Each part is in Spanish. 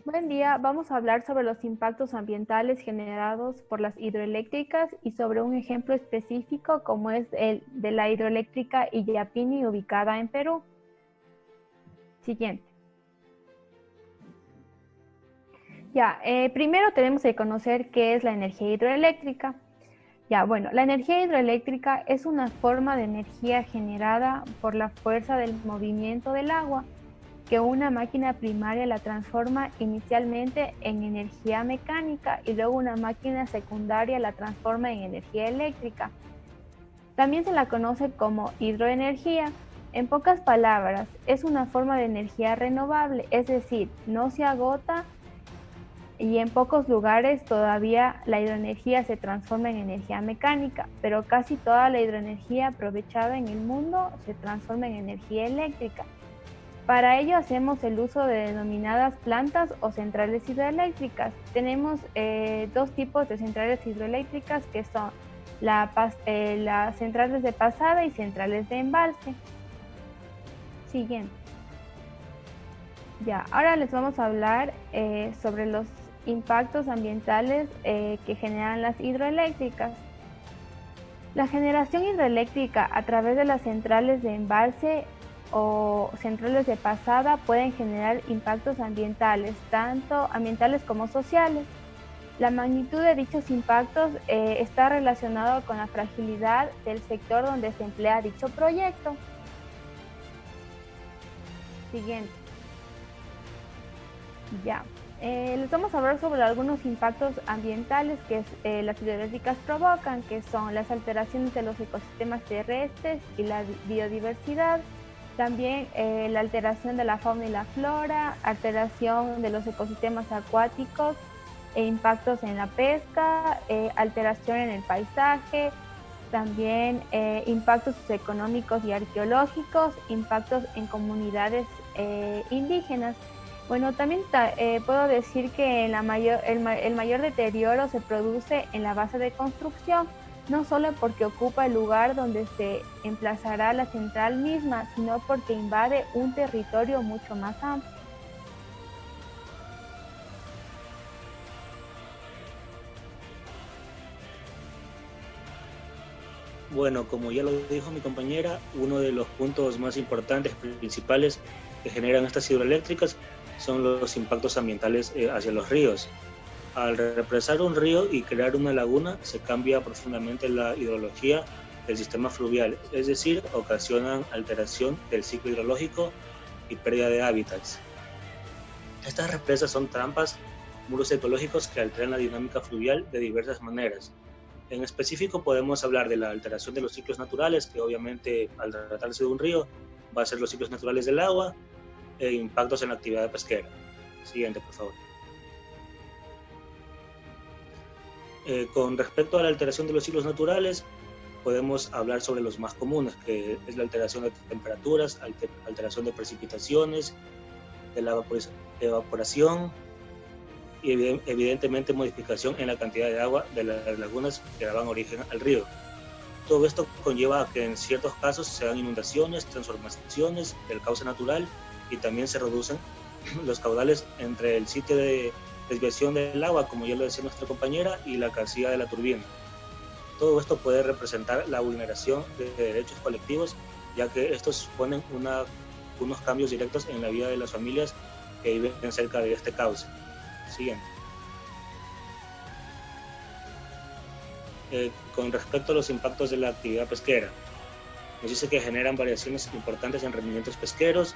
Buen día, vamos a hablar sobre los impactos ambientales generados por las hidroeléctricas y sobre un ejemplo específico como es el de la hidroeléctrica Illapini ubicada en Perú. Siguiente. Primero tenemos que conocer qué es la energía hidroeléctrica. La energía hidroeléctrica es una forma de energía generada por la fuerza del movimiento del agua que una máquina primaria la transforma inicialmente en energía mecánica y luego una máquina secundaria la transforma en energía eléctrica. También se la conoce como hidroenergía. En pocas palabras, es una forma de energía renovable, es decir, no se agota y en pocos lugares todavía la hidroenergía se transforma en energía mecánica, pero casi toda la hidroenergía aprovechada en el mundo se transforma en energía eléctrica. Para ello hacemos el uso de denominadas plantas o centrales hidroeléctricas. Tenemos dos tipos de centrales hidroeléctricas que son las centrales de pasada y centrales de embalse. Siguiente. Ahora les vamos a hablar sobre los impactos ambientales que generan las hidroeléctricas. La generación hidroeléctrica a través de las centrales de embalse o centrales de pasada pueden generar impactos ambientales, tanto ambientales como sociales. La magnitud de dichos impactos está relacionado con la fragilidad del sector donde se emplea dicho proyecto. Siguiente. Les vamos a hablar sobre algunos impactos ambientales que las hidroeléctricas provocan, que son las alteraciones de los ecosistemas terrestres y la biodiversidad, también la alteración de la fauna y la flora, alteración de los ecosistemas acuáticos, impactos en la pesca, alteración en el paisaje, también impactos económicos y arqueológicos, impactos en comunidades indígenas. Bueno, también puedo decir que el mayor deterioro se produce en la base de construcción, no solo porque ocupa el lugar donde se emplazará la central misma, sino porque invade un territorio mucho más amplio. Bueno, como ya lo dijo mi compañera, uno de los puntos más importantes, principales que generan estas hidroeléctricas son los impactos ambientales hacia los ríos. Al represar un río y crear una laguna, se cambia profundamente la hidrología del sistema fluvial, es decir, ocasionan alteración del ciclo hidrológico y pérdida de hábitats. Estas represas son trampas, muros ecológicos que alteran la dinámica fluvial de diversas maneras. En específico podemos hablar de la alteración de los ciclos naturales, que obviamente al tratarse de un río va a ser los ciclos naturales del agua e impactos en la actividad pesquera. Siguiente, por favor. Con respecto a la alteración de los ciclos naturales, podemos hablar sobre los más comunes, que es la alteración de temperaturas, alteración de precipitaciones, de la evaporación y evidentemente modificación en la cantidad de agua de las lagunas que daban origen al río. Todo esto conlleva a que en ciertos casos se dan inundaciones, transformaciones del cauce natural y también se reducen los caudales entre el sitio de desviación del agua, como ya lo decía nuestra compañera, y la casilla de la turbina. Todo esto puede representar la vulneración de derechos colectivos, ya que estos suponen unos cambios directos en la vida de las familias que viven cerca de este cauce. Siguiente. Con respecto a los impactos de la actividad pesquera, nos dice que generan variaciones importantes en rendimientos pesqueros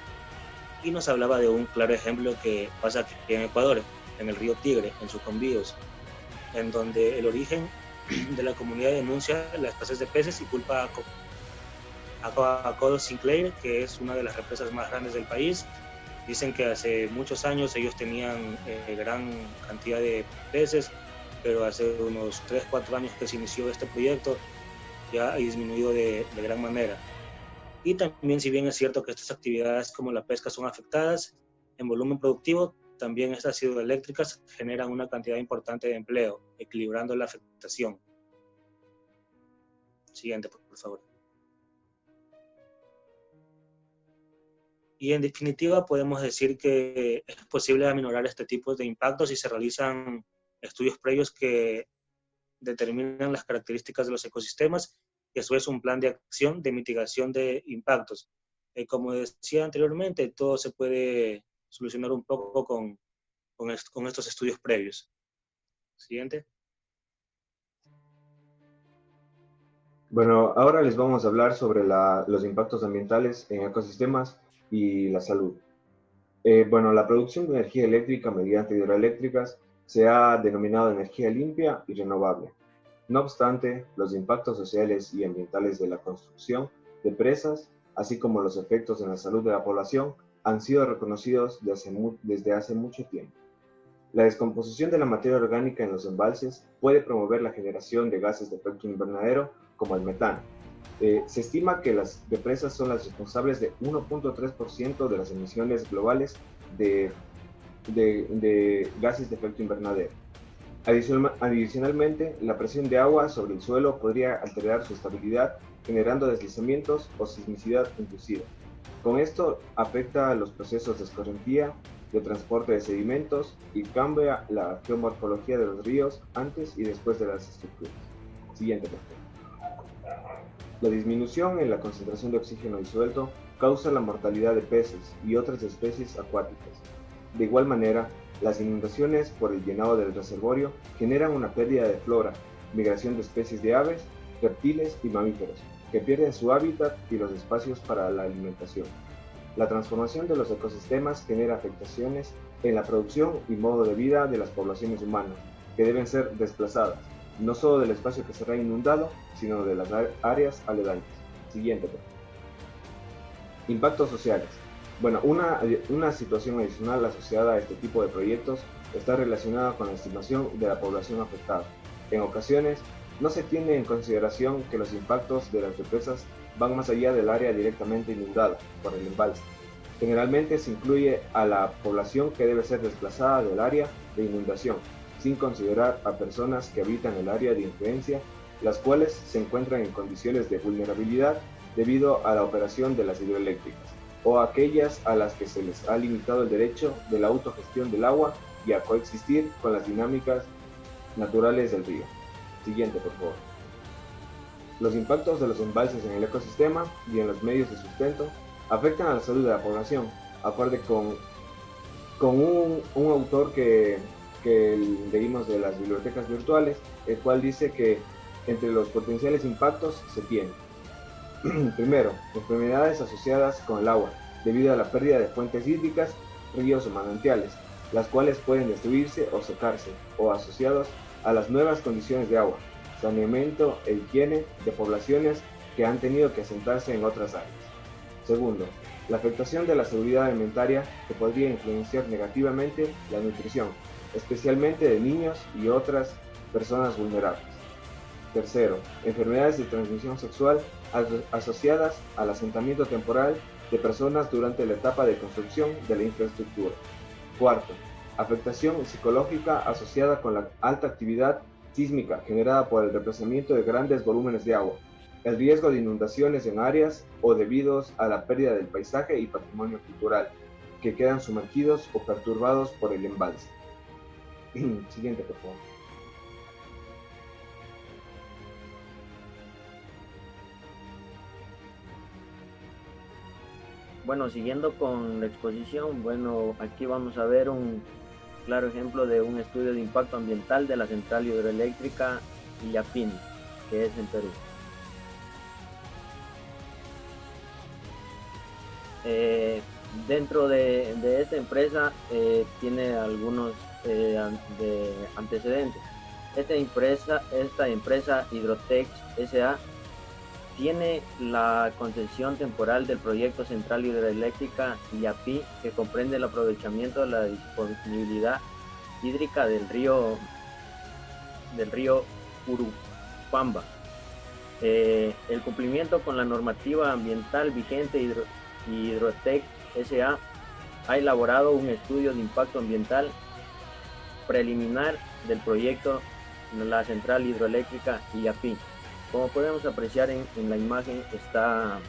y nos hablaba de un claro ejemplo que pasa aquí en Ecuador, en el río Tigre, en Sucumbíos, en donde el origen de la comunidad denuncia la escasez de peces y culpa a Codo Sinclair, que es una de las represas más grandes del país. Dicen que hace muchos años ellos tenían gran cantidad de peces, pero hace unos 3-4 años que se inició este proyecto ya ha disminuido de gran manera. Y también, si bien es cierto que estas actividades como la pesca son afectadas en volumen productivo, también estas hidroeléctricas generan una cantidad importante de empleo, equilibrando la afectación. Siguiente, por favor. Y en definitiva podemos decir que es posible aminorar este tipo de impactos si se realizan estudios previos que determinan las características de los ecosistemas y a su vez un plan de acción de mitigación de impactos. Como decía anteriormente, todo se puede solucionar un poco con estos estudios previos. Siguiente. Bueno, ahora les vamos a hablar sobre los impactos ambientales en ecosistemas y la salud. Bueno, la producción de energía eléctrica mediante hidroeléctricas se ha denominado energía limpia y renovable. No obstante, los impactos sociales y ambientales de la construcción de presas, así como los efectos en la salud de la población, han sido reconocidos desde hace mucho tiempo. La descomposición de la materia orgánica en los embalses puede promover la generación de gases de efecto invernadero como el metano. Se estima que las represas son las responsables de 1.3% de las emisiones globales de gases de efecto invernadero. Adicionalmente, la presión de agua sobre el suelo podría alterar su estabilidad, generando deslizamientos o sismicidad inducida. Con esto afecta a los procesos de escorrentía, de transporte de sedimentos y cambia la geomorfología de los ríos antes y después de las estructuras. Siguiente, por favor. La disminución en la concentración de oxígeno disuelto causa la mortalidad de peces y otras especies acuáticas. De igual manera, las inundaciones por el llenado del reservorio generan una pérdida de flora, migración de especies de aves, reptiles y mamíferos, que pierden su hábitat y los espacios para la alimentación. La transformación de los ecosistemas genera afectaciones en la producción y modo de vida de las poblaciones humanas, que deben ser desplazadas, no solo del espacio que será inundado, sino de las áreas aledañas. Siguiente. Impactos sociales. Bueno, una situación adicional asociada a este tipo de proyectos está relacionada con la estimación de la población afectada. En ocasiones, no se tiene en consideración que los impactos de las represas van más allá del área directamente inundada por el embalse. Generalmente se incluye a la población que debe ser desplazada del área de inundación, sin considerar a personas que habitan el área de influencia, las cuales se encuentran en condiciones de vulnerabilidad debido a la operación de las hidroeléctricas, o aquellas a las que se les ha limitado el derecho de la autogestión del agua y a coexistir con las dinámicas naturales del río. Siguiente, por favor. Los impactos de los embalses en el ecosistema y en los medios de sustento afectan a la salud de la población, acorde con un autor que leímos de las bibliotecas virtuales, el cual dice que entre los potenciales impactos se tienen: primero, enfermedades asociadas con el agua, debido a la pérdida de fuentes hídricas, ríos o manantiales, las cuales pueden destruirse o secarse, o asociados a las nuevas condiciones de agua, saneamiento e higiene de poblaciones que han tenido que asentarse en otras áreas. Segundo, la afectación de la seguridad alimentaria, que podría influenciar negativamente la nutrición, especialmente de niños y otras personas vulnerables. Tercero, enfermedades de transmisión sexual asociadas al asentamiento temporal de personas durante la etapa de construcción de la infraestructura. Cuarto, afectación psicológica asociada con la alta actividad sísmica generada por el desplazamiento de grandes volúmenes de agua, el riesgo de inundaciones en áreas o debidos a la pérdida del paisaje y patrimonio cultural, que quedan sumergidos o perturbados por el embalse. Siguiente, por favor. Bueno, siguiendo con la exposición, bueno, aquí vamos a ver un claro ejemplo de un estudio de impacto ambiental de la central hidroeléctrica Illapini, que es en Perú. Dentro de esta empresa tiene algunos antecedentes. Esta empresa Hidrotech S.A. tiene la concesión temporal del proyecto Central Hidroeléctrica Illapí, que comprende el aprovechamiento de la disponibilidad hídrica del río Urupamba. El cumplimiento con la normativa ambiental vigente, Hidrotech S.A. ha elaborado un estudio de impacto ambiental preliminar del proyecto de la Central Hidroeléctrica Illapí. Como podemos apreciar en la imagen, está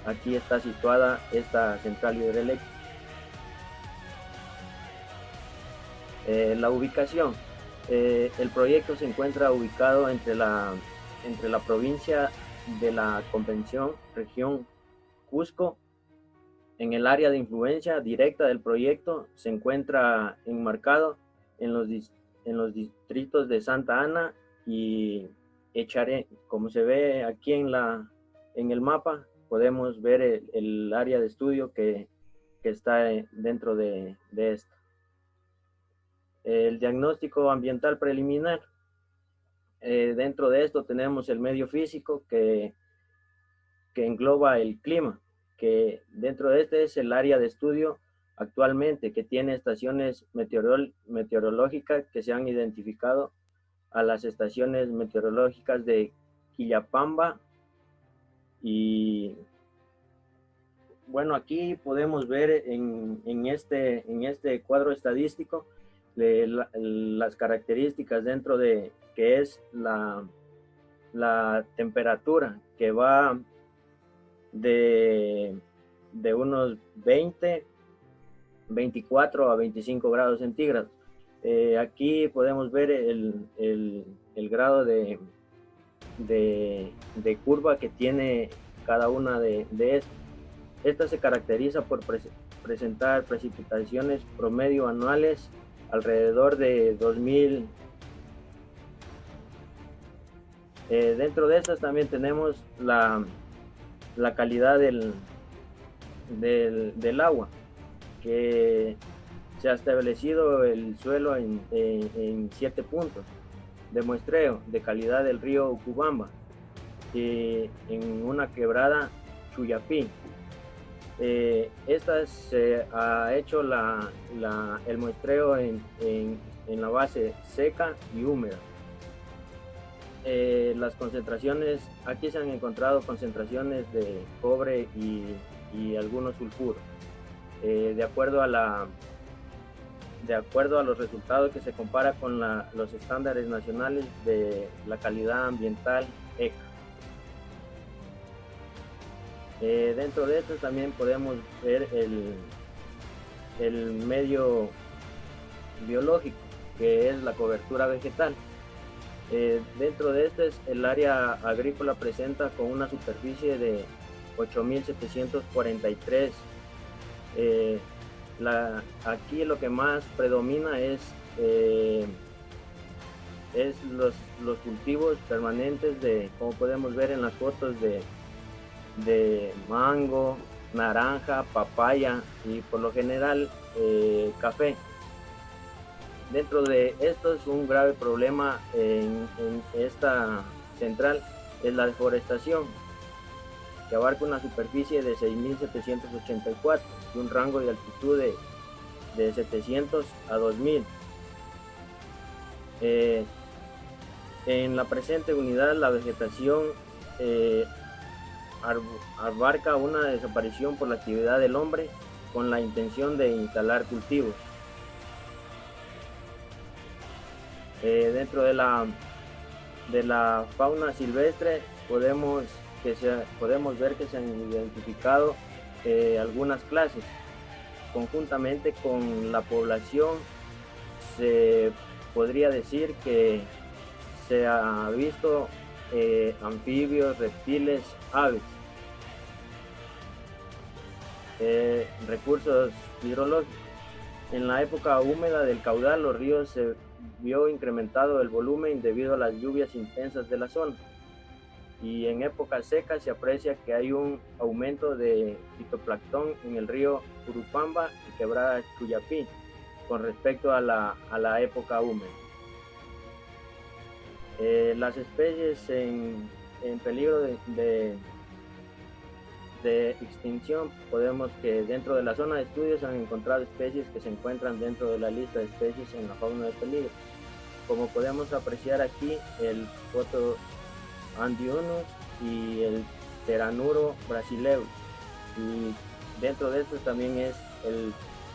aquí está situada esta central hidroeléctrica. La ubicación. El proyecto se encuentra ubicado entre la provincia de la Convención, región Cusco. En el área de influencia directa del proyecto se encuentra enmarcado en los distritos de Santa Ana y Echaré. Como se ve aquí en el mapa, podemos ver el área de estudio que está dentro de esto. El diagnóstico ambiental preliminar. Dentro de esto tenemos el medio físico que engloba el clima, que dentro de este es el área de estudio actualmente, que tiene estaciones meteorológicas que se han identificado a las estaciones meteorológicas de Quillapamba. Y bueno, aquí podemos ver en este cuadro estadístico las características dentro de que es la temperatura, que va de unos 24 a 25 grados centígrados. Aquí podemos ver el grado de curva que tiene cada una de estas. Esta se caracteriza por presentar precipitaciones promedio anuales alrededor de 2000. Dentro de estas también tenemos la calidad del agua, que se ha establecido el suelo en 7 puntos de muestreo de calidad del río Ucubamba, en una quebrada Chuyapí. Esta se ha hecho el muestreo en la base seca y húmeda. Las concentraciones, aquí se han encontrado concentraciones de cobre y algunos sulfuros. De acuerdo a los resultados que se compara con los estándares nacionales de la calidad ambiental ECA. Dentro de esto también podemos ver el medio biológico, que es la cobertura vegetal. Dentro de este, el área agrícola presenta con una superficie de 8.743. Aquí lo que más predomina es los cultivos permanentes como podemos ver en las fotos, de mango, naranja, papaya y por lo general café. Dentro de esto es un grave problema en esta central, es la deforestación, que abarca una superficie de 6.784 y un rango de altitud de 700 a 2.000. En la presente unidad, la vegetación abarca una desaparición por la actividad del hombre con la intención de instalar cultivos. Dentro de la fauna silvestre podemos ver que se han identificado algunas clases. Conjuntamente con la población, se podría decir que se ha visto anfibios, reptiles, aves. Recursos hidrológicos. En la época húmeda del caudal, los ríos se vio incrementado el volumen debido a las lluvias intensas de la zona. Y en época seca se aprecia que hay un aumento de fitoplancton en el río Urupamba y quebrada Chuyapí con respecto a la época húmeda. Las especies en peligro de extinción, podemos que dentro de la zona de estudio se han encontrado especies que se encuentran dentro de la lista de especies en la fauna de peligro. Como podemos apreciar aquí, el Photoandiunus y el Pteranuro brasileus, y dentro de esto también es el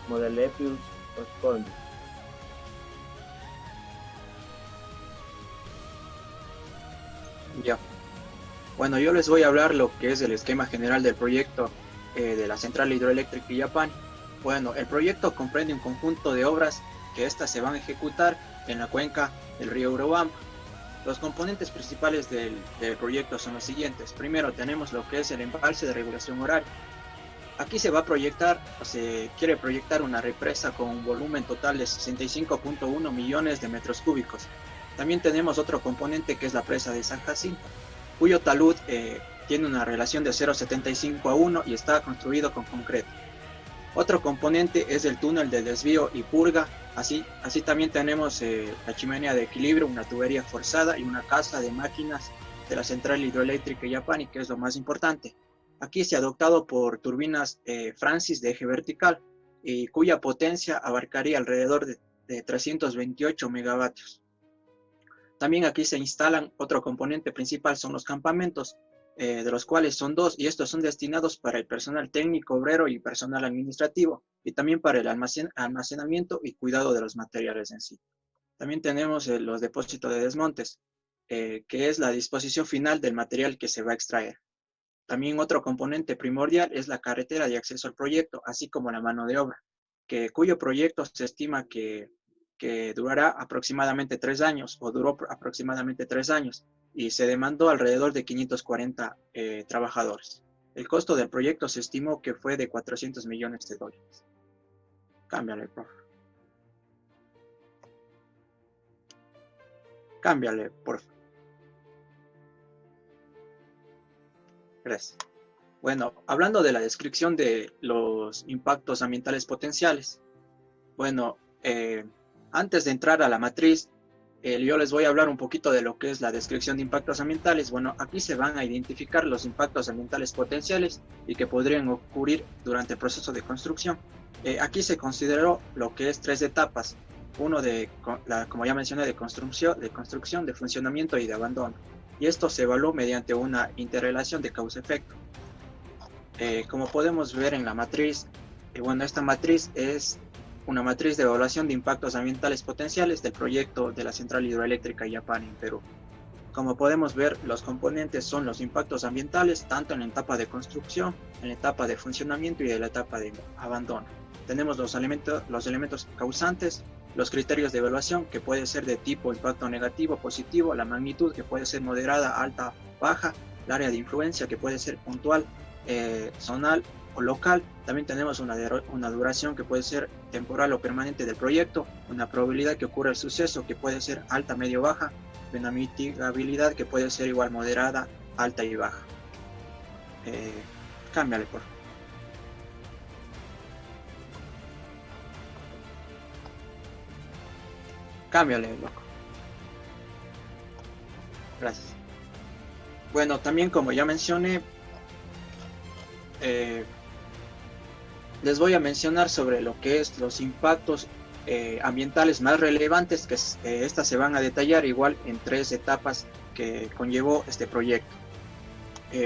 Modelepius oscondus. Ya. Bueno, yo les voy a hablar lo que es el esquema general del proyecto de la central hidroeléctrica Illapani. Bueno, el proyecto comprende un conjunto de obras que estas se van a ejecutar en la cuenca del río Urubamba. Los componentes principales del proyecto son los siguientes. Primero tenemos lo que es el embalse de regulación horaria. Aquí se va a proyectar, o se quiere proyectar una represa con un volumen total de 65.1 millones de metros cúbicos. También tenemos otro componente que es la presa de San Jacinto, cuyo talud tiene una relación de 0,75:1 y está construido con concreto. Otro componente es el túnel de desvío y purga. Así también tenemos la chimenea de equilibrio, una tubería forzada y una casa de máquinas de la central hidroeléctrica Illapani, que es lo más importante. Aquí se ha adoptado por turbinas Francis de eje vertical y cuya potencia abarcaría alrededor de 328 megavatios. También aquí se instalan otro componente principal, son los campamentos, de los cuales son dos, y estos son destinados para el personal técnico, obrero y personal administrativo, y también para el almacenamiento y cuidado de los materiales en sí. También tenemos los depósitos de desmontes, que es la disposición final del material que se va a extraer. También otro componente primordial es la carretera de acceso al proyecto, así como la mano de obra, cuyo proyecto se estima que durará aproximadamente 3 años, o duró aproximadamente 3 años, y se demandó alrededor de 540 trabajadores. El costo del proyecto se estimó que fue de $400 millones. Cámbiale, por favor. Cámbiale, por favor. Gracias. Bueno, hablando de la descripción de los impactos ambientales potenciales, bueno, antes de entrar a la matriz, yo les voy a hablar un poquito de lo que es la descripción de impactos ambientales. Bueno, aquí se van a identificar los impactos ambientales potenciales y que podrían ocurrir durante el proceso de construcción. Aquí se consideró lo que es 3 etapas. Uno como ya mencioné, de construcción, de funcionamiento y de abandono. Y esto se evaluó mediante una interrelación de causa-efecto. Como podemos ver en la matriz, bueno, esta matriz es una matriz de evaluación de impactos ambientales potenciales del proyecto de la central hidroeléctrica Illapani en Perú. Como podemos ver, los componentes son los impactos ambientales, tanto en la etapa de construcción, en la etapa de funcionamiento y en la etapa de abandono. Tenemos los elementos causantes, los criterios de evaluación, que puede ser de tipo impacto negativo, positivo, la magnitud, que puede ser moderada, alta, baja, el área de influencia, que puede ser puntual, zonal o local. También tenemos una duración que puede ser temporal o permanente del proyecto, una probabilidad que ocurra el suceso, que puede ser alta, medio, baja, y una mitigabilidad que puede ser igual moderada, alta y baja. Cámbiale, por favor. Cámbiale, loco. Gracias. Bueno, también como ya mencioné, les voy a mencionar sobre lo que es los impactos ambientales más relevantes, que estas se van a detallar igual en 3 etapas que conllevó este proyecto.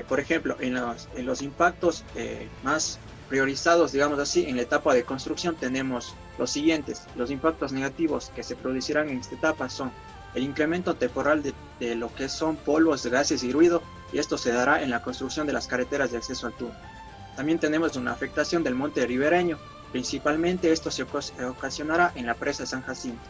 Por ejemplo, en los impactos más priorizados, digamos así, en la etapa de construcción tenemos los siguientes. Los impactos negativos que se producirán en esta etapa son el incremento temporal de lo que son polvos, gases y ruido, y esto se dará en la construcción de las carreteras de acceso al túnel. También tenemos una afectación del monte ribereño, principalmente esto se ocasionará en la presa San Jacinto.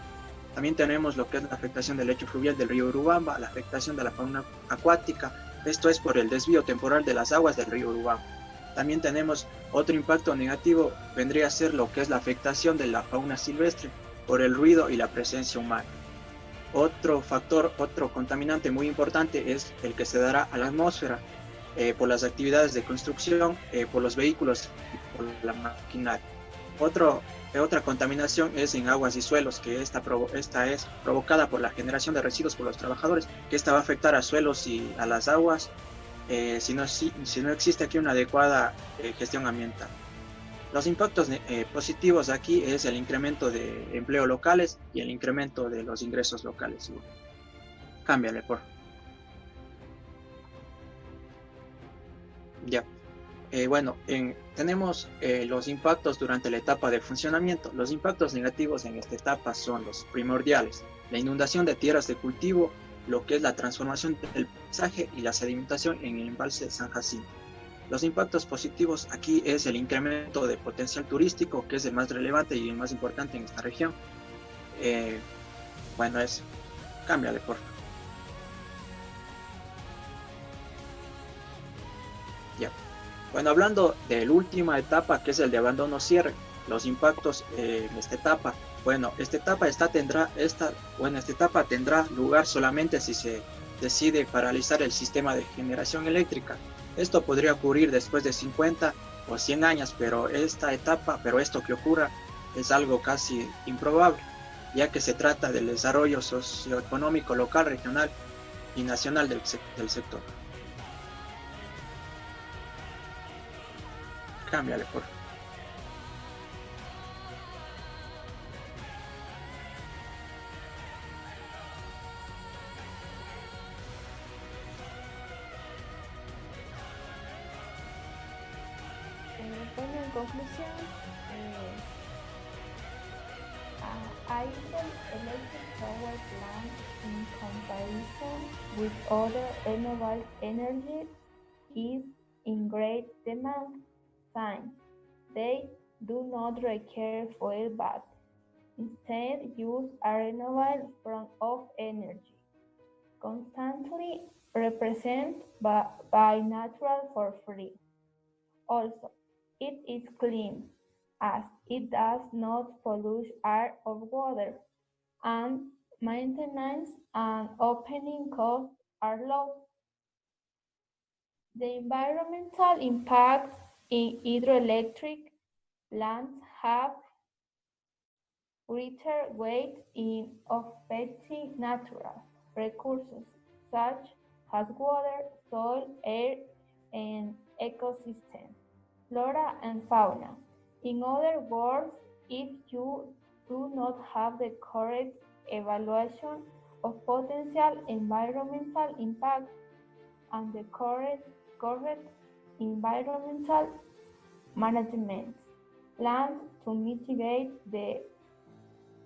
También tenemos lo que es la afectación del lecho fluvial del río Urubamba, la afectación de la fauna acuática, esto es por el desvío temporal de las aguas del río Urubamba. También tenemos otro impacto negativo, vendría a ser lo que es la afectación de la fauna silvestre por el ruido y la presencia humana. Otro factor, otro contaminante muy importante es el que se dará a la atmósfera por las actividades de construcción, por los vehículos y por la maquinaria. Otra contaminación es en aguas y suelos, que esta es provocada por la generación de residuos por los trabajadores, que esta va a afectar a suelos y a las aguas si no existe aquí una adecuada gestión ambiental. Los impactos positivos aquí es el incremento de empleo locales y el incremento de los ingresos locales. Cámbiale, por favor. Ya. Bueno, tenemos los impactos durante la etapa de funcionamiento. Los impactos negativos en esta etapa son los primordiales: la inundación de tierras de cultivo, lo que es la transformación del paisaje y la sedimentación en el embalse de San Jacinto. Los impactos positivos aquí es el incremento de potencial turístico, que es el más relevante y el más importante en esta región. Bueno, eso. Cámbiale, por favor. Ya. Bueno, hablando de la última etapa, que es el de abandono-cierre, los impactos en esta etapa. Bueno, esta etapa tendrá lugar solamente si se decide paralizar el sistema de generación eléctrica. Esto podría ocurrir después de 50 o 100 años, pero esto que ocurra es algo casi improbable, ya que se trata del desarrollo socioeconómico local, regional y nacional del sector. Cámbiale, por favor. Bueno, en conclusión, hydroelectric power plants, in comparison with other renewable energy, is in great demand. Since they do not require fuel but instead use a renewable form of energy, constantly represented by natural for free. Also, it is clean, as it does not pollute air or water, and maintenance and opening costs are low. The environmental impacts in hydroelectric plants have greater weight in affecting natural resources such as water, soil, air, and ecosystems, flora and fauna. In other words, if you do not have the correct evaluation of potential environmental impacts and the correct environmental management plan to mitigate the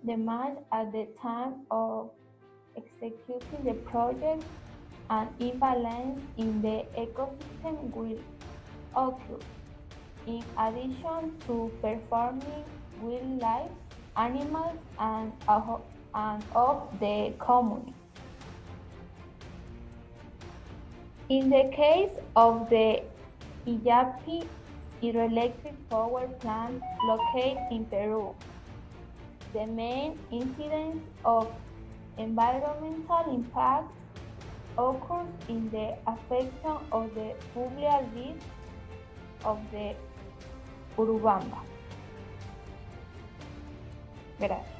demand at the time of executing the project, an imbalance in the ecosystem will occur. In addition to performing wildlife, animals, and of the community. In the case of the Iyapi hydroelectric power plant located in Peru, the main incidence of environmental impact occurs in the affection of the fluvial bed of the Urubamba. Gracias.